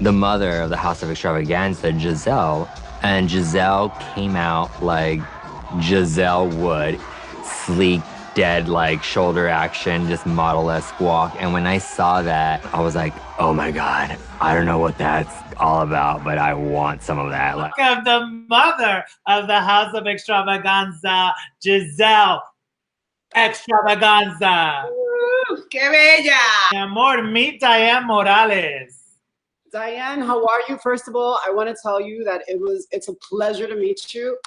the mother of the House of Xtravaganza, Gisele, and Gisele came out like Gisele would, sleek, dead, like shoulder action, just model-esque walk. And when I saw that, I was like, oh my God, I don't know what that's all about, but I want some of that. Look at the mother of the House of Xtravaganza, Gisele Xtravaganza. ¡Qué bella! Mi amor, meet Dianne Morales. Dianne, how are you? First of all, I want to tell you that it's a pleasure to meet you.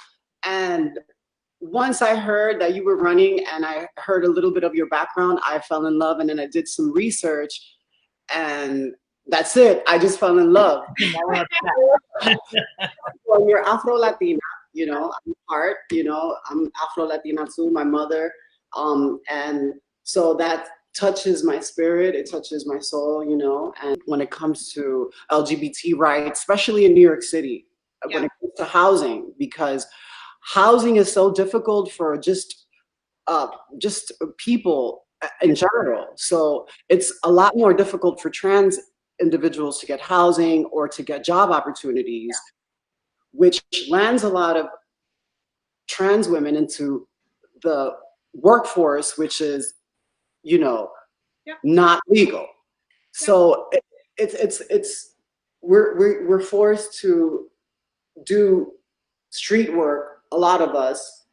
And once I heard that you were running and I heard a little bit of your background, I fell in love, and then I did some research, and that's it. I just fell in love. Well, you're Afro Latina, you know, I'm part, you know, I'm Afro Latina too, my mother. And so that touches my spirit, it touches my soul, you know. And when it comes to LGBT rights, especially in New York City, when it comes to housing, because housing is so difficult for just people in general. So it's a lot more difficult for trans individuals to get housing or to get job opportunities, which lands a lot of trans women into the workforce, which is, you know, not legal. So we're forced to do street work, a lot of us,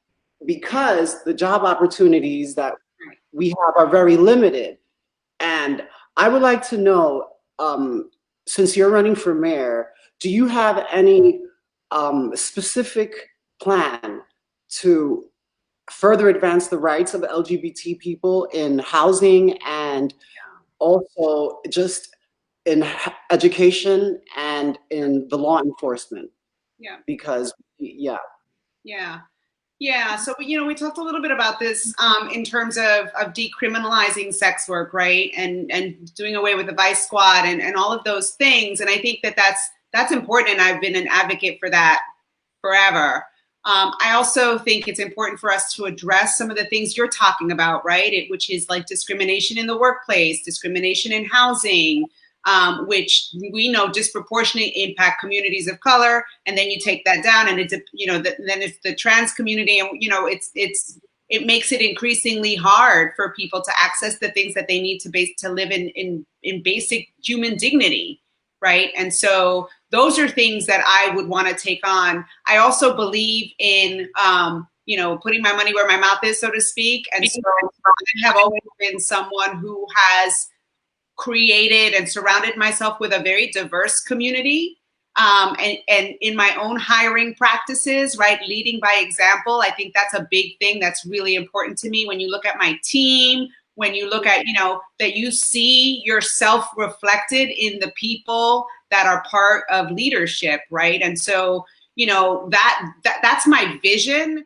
because the job opportunities that we have are very limited. And I would like to know, since you're running for mayor, do you have any specific plan to further advance the rights of LGBT people in housing and also just in education and in the law enforcement? Yeah. Because, Yeah, so you know, we talked a little bit about this in terms of decriminalizing sex work, right, and doing away with the vice squad and all of those things. And I think that that's important, and I've been an advocate for that forever. I also think it's important for us to address some of the things you're talking about, right, which is like discrimination in the workplace, discrimination in housing, which we know disproportionately impact communities of color, and then you take that down, and it's, you know, then it's the trans community, and you know, it makes it increasingly hard for people to access the things that they need to live in basic human dignity, right? And so those are things that I would want to take on. I also believe in you know, putting my money where my mouth is, so to speak, and so I have always been someone who has created and surrounded myself with a very diverse community, and in my own hiring practices, right, leading by example. I think that's a big thing that's really important to me. When you look at my team, when you look at, you know, that you see yourself reflected in the people that are part of leadership, right? And so, you know, that's my vision.